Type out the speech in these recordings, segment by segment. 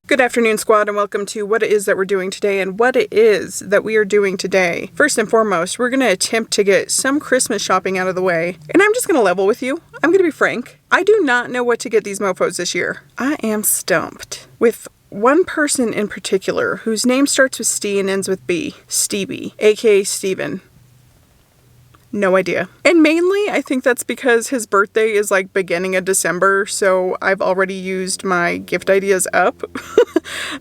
Good afternoon, squad, and welcome to what it is that we're doing today and what it is that we are doing today. First and foremost, we're going to attempt to get some Christmas shopping out of the way. And I'm just going to level with you. I'm going to be frank. I do not know what to get these mofos this year. I am stumped. With one person in particular whose name starts with Steve and ends with B. Stevie, aka Steven. No idea. And mainly, I think that's because his birthday is like beginning of December, so I've already used my gift ideas up.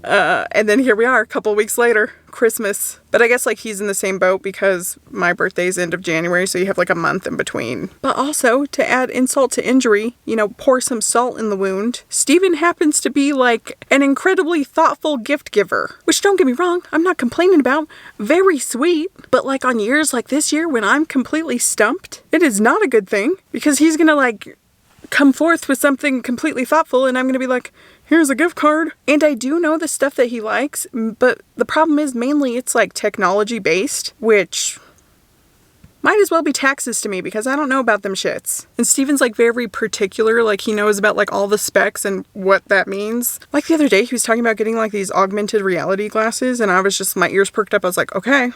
And then here we are, a couple weeks later, Christmas. But I guess like he's in the same boat because my birthday is end of January, so you have like a month in between. But also, to add insult to injury, pour some salt in the wound, Steven happens to be like an incredibly thoughtful gift giver. Which, don't get me wrong, I'm not complaining about. Very sweet. But like on years like this year when I'm completely stumped, it is not a good thing. Because he's gonna like come forth with something completely thoughtful and I'm gonna be like, here's a gift card. And I do know the stuff that he likes, but the problem is mainly it's like technology based, which might as well be taxes to me because I don't know about them shits. And Steven's like very particular, like he knows about like all the specs and what that means. Like the other day he was talking about getting like these augmented reality glasses and I was just, my ears perked up. I was like, okay,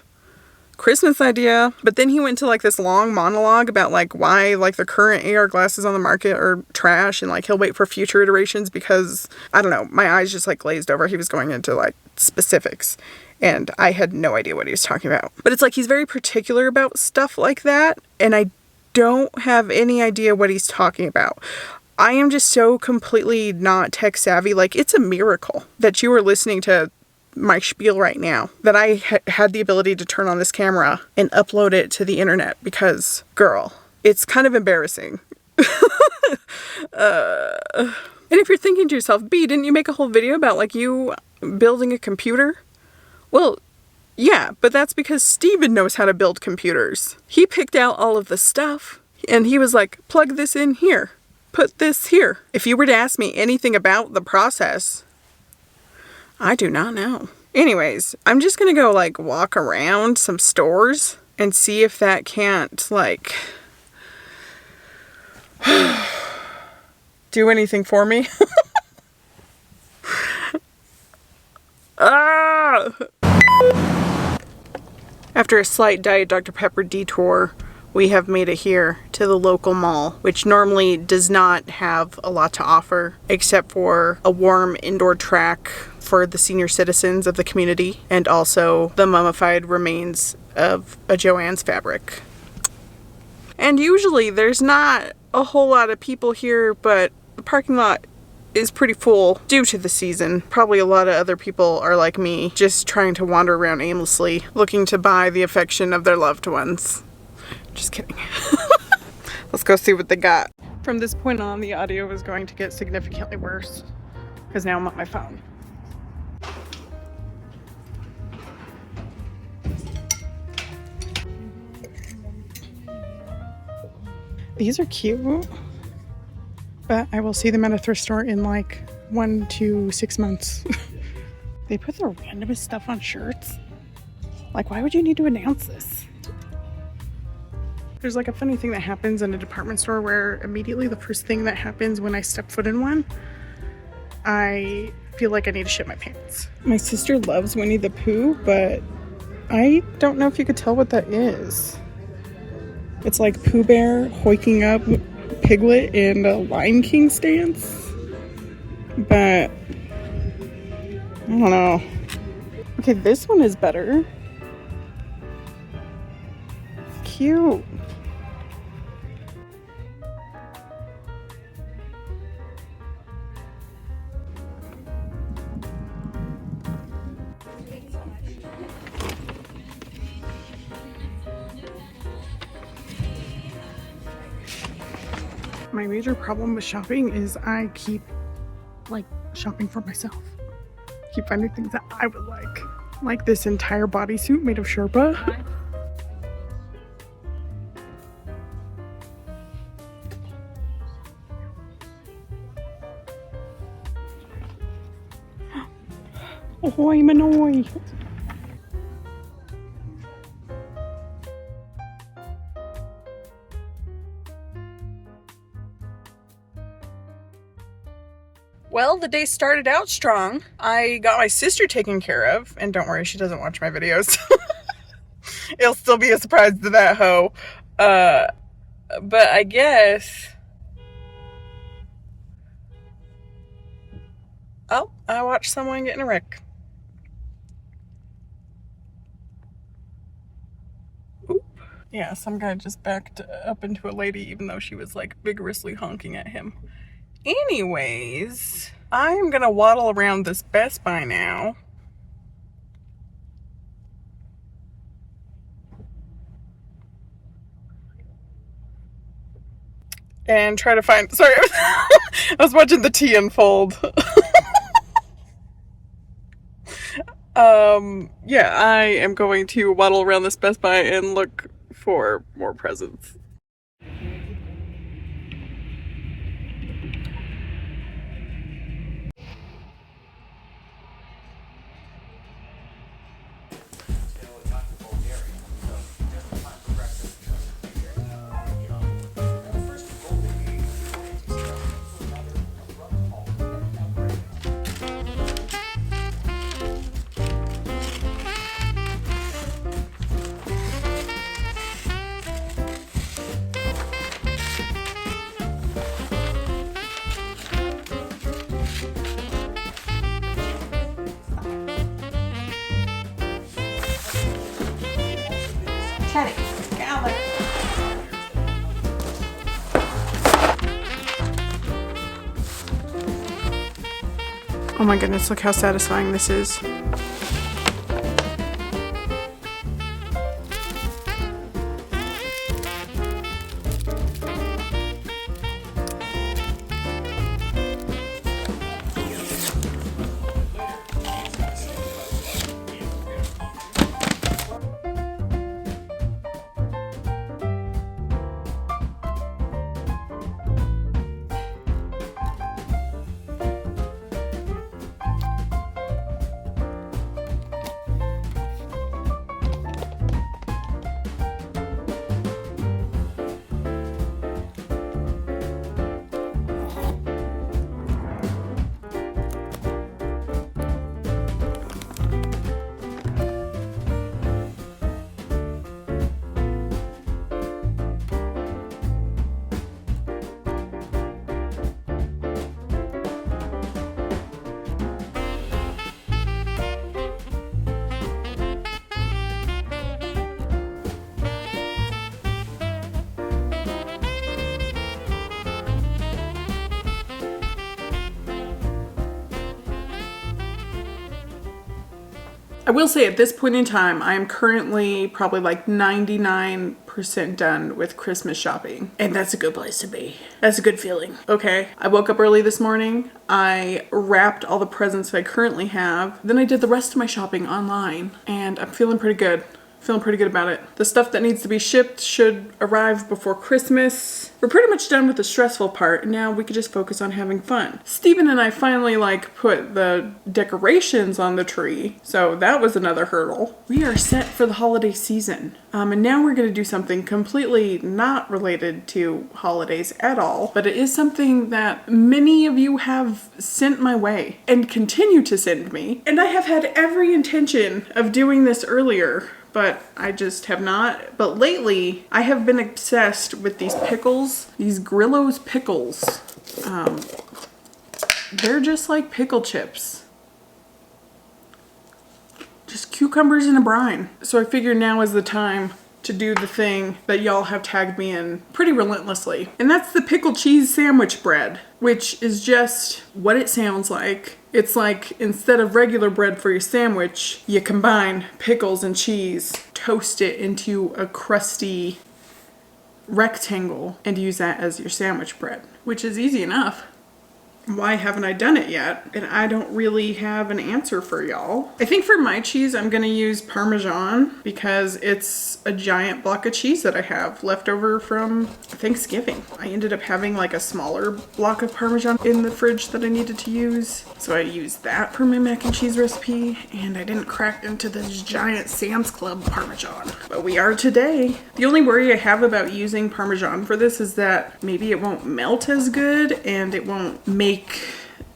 Christmas idea. But then he went to like this long monologue about like why like the current AR glasses on the market are trash and like he'll wait for future iterations because, I don't know, my eyes just like glazed over. He was going into like specifics and I had no idea what he was talking about. But it's like he's very particular about stuff like that and I don't have any idea what he's talking about. I am just so completely not tech savvy. Like, it's a miracle that you are listening to my spiel right now, that I had the ability to turn on this camera and upload it to the internet because, girl, it's kind of embarrassing. And if you're thinking to yourself, B, didn't you make a whole video about like you building a computer? Well, yeah, but that's because Steven knows how to build computers. He picked out all of the stuff and he was like, plug this in here, put this here. If you were to ask me anything about the process, I do not know. Anyways, I'm just gonna go like walk around some stores and see if that can't like do anything for me. Ah! After a slight Diet Dr. Pepper detour, we have made it here to the local mall, which normally does not have a lot to offer except for a warm indoor track for the senior citizens of the community and also the mummified remains of a Joann's fabric. And usually there's not a whole lot of people here, but the parking lot is pretty full due to the season. Probably a lot of other people are like me, just trying to wander around aimlessly, looking to buy the affection of their loved ones. Just kidding. Let's go see what they got. From this point on, the audio is going to get significantly worse because now I'm on my phone. These are cute, but I will see them at a thrift store in like 1 to 6 months. They put the randomest stuff on shirts. Like, why would you need to announce this? There's like a funny thing that happens in a department store where immediately the first thing that happens when I step foot in one, I feel like I need to shit my pants. My sister loves Winnie the Pooh, but I don't know if you could tell what that is. It's like Pooh Bear hoiking up Piglet in a Lion King stance. But I don't know. Okay, this one is better. Cute. My major problem with shopping is I keep like shopping for myself. Keep finding things that I would like this entire bodysuit made of Sherpa. Ahoy, Manoy! Well, Well, the day started out strong. I got my sister taken care of, and don't worry, she doesn't watch my videos. It'll still be a surprise to that hoe. But I guess... Oh, I watched someone get in a wreck. Oop. Yeah, some guy just backed up into a lady even though she was like vigorously honking at him. Anyways, I'm gonna waddle around this Best Buy now. And try to find, sorry, I was watching the tea unfold. Yeah, I am going to waddle around this Best Buy and look for more presents. Teddy, get out there. Oh my goodness, look how satisfying this is. I will say at this point in time, I am currently probably like 99% done with Christmas shopping. And that's a good place to be. That's a good feeling. Okay, I woke up early this morning. I wrapped all the presents that I currently have. Then I did the rest of my shopping online and I'm feeling pretty good. Feeling pretty good about it. The stuff that needs to be shipped should arrive before Christmas. We're pretty much done with the stressful part. Now we could just focus on having fun. Steven and I finally put the decorations on the tree. So that was another hurdle. We are set for the holiday season. And now we're gonna do something completely not related to holidays at all. But it is something that many of you have sent my way and continue to send me. And I have had every intention of doing this earlier, but I just have not. But lately, I have been obsessed with these pickles, these Grillo's pickles. They're just like pickle chips. Just cucumbers in a brine. So I figured now is the time to do the thing that y'all have tagged me in pretty relentlessly. And that's the pickle cheese sandwich bread, which is just what it sounds like. It's like instead of regular bread for your sandwich, you combine pickles and cheese, toast it into a crusty rectangle, and use that as your sandwich bread, which is easy enough. Why haven't I done it yet? And I don't really have an answer for y'all. I think for my cheese, I'm gonna use Parmesan because it's a giant block of cheese that I have left over from Thanksgiving. I ended up having like a smaller block of Parmesan in the fridge that I needed to use. So I used that for my mac and cheese recipe, and I didn't crack into this giant Sam's Club Parmesan. But we are today. The only worry I have about using Parmesan for this is that maybe it won't melt as good and it won't make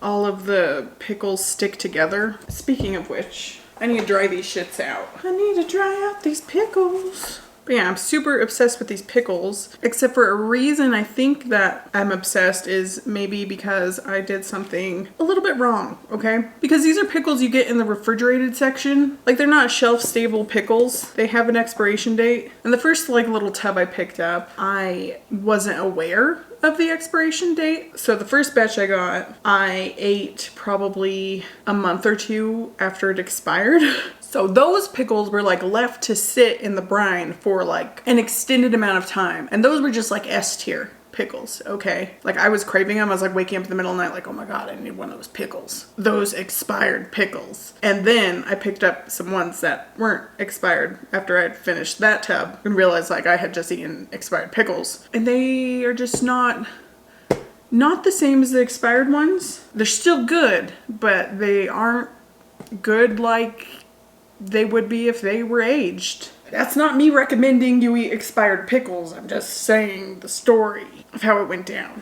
all of the pickles stick together. Speaking of which, I need to dry these shits out. I need to dry out these pickles. But yeah, I'm super obsessed with these pickles, except for a reason I think that I'm obsessed is maybe because I did something a little bit wrong, okay? Because these are pickles you get in the refrigerated section. Like, they're not shelf-stable pickles. They have an expiration date. And the first, like, little tub I picked up, I wasn't aware of the expiration date. So the first batch I got, I ate probably a month or two after it expired. So those pickles were like left to sit in the brine for like an extended amount of time. And those were just like S tier pickles, okay? Like I was craving them. I was like waking up in the middle of the night like, oh my God, I need one of those pickles. Those expired pickles. And then I picked up some ones that weren't expired after I had finished that tub and realized like I had just eaten expired pickles. And they are just not the same as the expired ones. They're still good, but they aren't good like they would be if they were aged. That's not me recommending you eat expired pickles. I'm just saying the story of how it went down.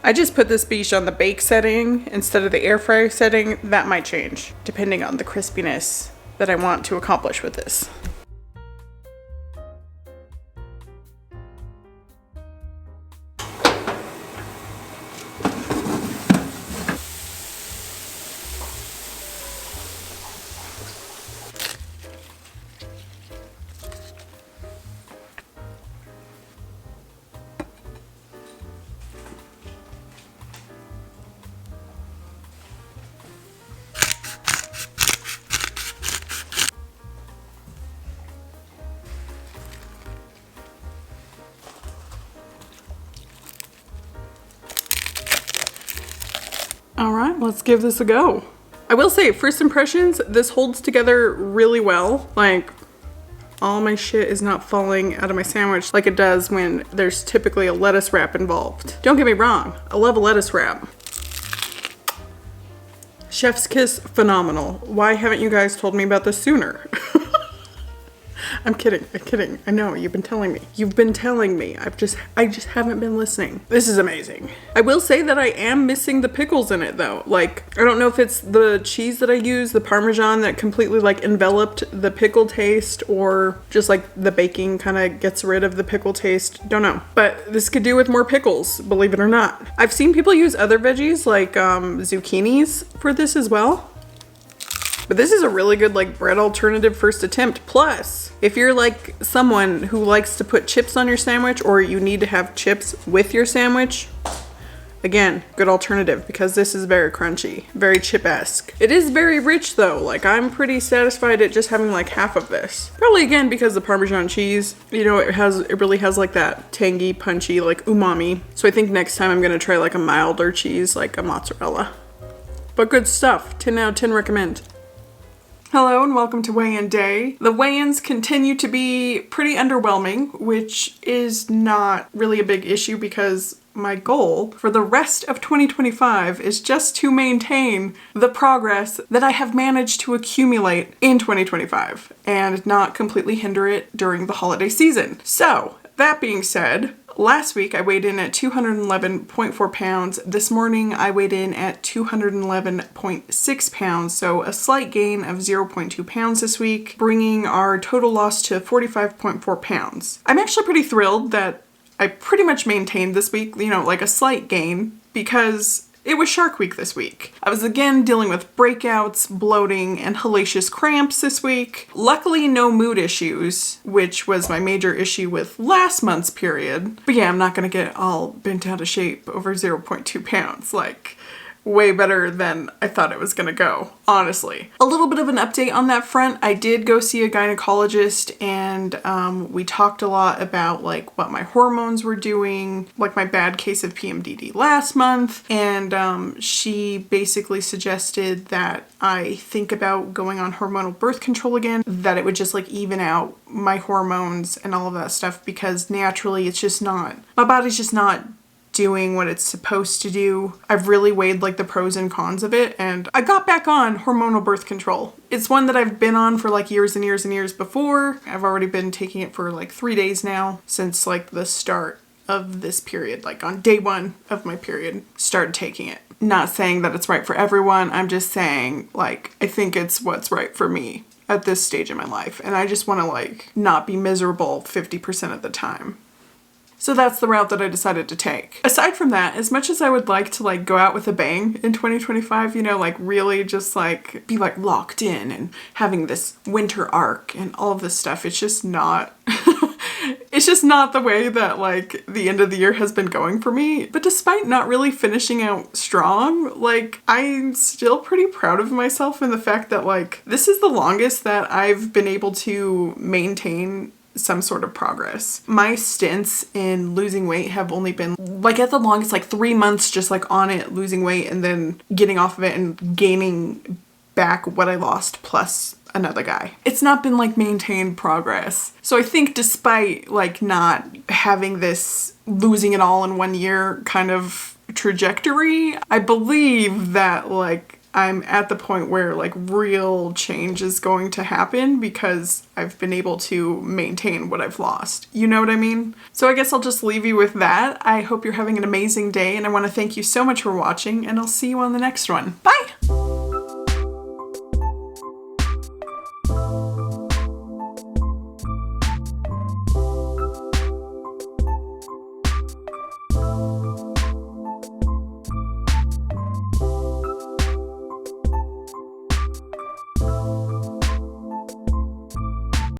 I just put this biche on the bake setting instead of the air fryer setting. That might change depending on the crispiness that I want to accomplish with this. All right, let's give this a go. I will say, first impressions, this holds together really well. Like, all my shit is not falling out of my sandwich like it does when there's typically a lettuce wrap involved. Don't get me wrong, I love a lettuce wrap. Chef's kiss, phenomenal. Why haven't you guys told me about this sooner? I'm kidding. I know, you've been telling me. I just haven't been listening. This is amazing. I will say that I am missing the pickles in it though. Like, I don't know if it's the cheese that I use, the Parmesan that completely like enveloped the pickle taste, or just like the baking kind of gets rid of the pickle taste. Don't know. But this could do with more pickles, believe it or not. I've seen people use other veggies like zucchinis for this as well. But this is a really good like bread alternative first attempt. Plus, if you're like someone who likes to put chips on your sandwich, or you need to have chips with your sandwich, again, good alternative because this is very crunchy, very chip-esque. It is very rich though. Like, I'm pretty satisfied at just having like half of this. Probably again because the Parmesan cheese, you know, it really has like that tangy, punchy, like umami. So I think next time I'm gonna try like a milder cheese, like a mozzarella. But good stuff. 10 out of 10 recommend. Hello and welcome to weigh-in day. The weigh-ins continue to be pretty underwhelming, which is not really a big issue because my goal for the rest of 2025 is just to maintain the progress that I have managed to accumulate in 2025 and not completely hinder it during the holiday season. So, that being said, last week I weighed in at 211.4 pounds. This morning I weighed in at 211.6 pounds, so a slight gain of 0.2 pounds this week, bringing our total loss to 45.4 pounds. I'm actually pretty thrilled that I pretty much maintained this week, you know, like a slight gain, because it was Shark Week this week. I was again dealing with breakouts, bloating, and hellacious cramps this week. Luckily, no mood issues, which was my major issue with last month's period. But yeah, I'm not gonna get all bent out of shape over 0.2 pounds. Like, way better than I thought it was gonna go, honestly. A little bit of an update on that front. I did go see a gynecologist, and we talked a lot about like what my hormones were doing, like my bad case of PMDD last month, and she basically suggested that I think about going on hormonal birth control again, that it would just like even out my hormones and all of that stuff, because naturally it's just not, my body's just not doing what it's supposed to do. I've really weighed like the pros and cons of it, and I got back on hormonal birth control. It's one that I've been on for like years and years and years before. I've already been taking it for like 3 days now since like the start of this period, like on day 1 of my period, started taking it. Not saying that it's right for everyone. I'm just saying like I think it's what's right for me at this stage in my life, and I just want to like not be miserable 50% of the time. So that's the route that I decided to take. Aside from that, as much as I would like to like go out with a bang in 2025, you know, like really just like be like locked in and having this winter arc and all of this stuff, it's just not, it's just not the way that like the end of the year has been going for me. But despite not really finishing out strong, like I'm still pretty proud of myself in the fact that like this is the longest that I've been able to maintain some sort of progress. My stints in losing weight have only been like at the longest like 3 months, just like on it, losing weight and then getting off of it and gaining back what I lost plus another guy. It's not been like maintained progress. So I think despite like not having this losing it all in 1 year kind of trajectory, I believe that like I'm at the point where like real change is going to happen because I've been able to maintain what I've lost. You know what I mean? So I guess I'll just leave you with that. I hope you're having an amazing day, and I want to thank you so much for watching, and I'll see you on the next one. Bye!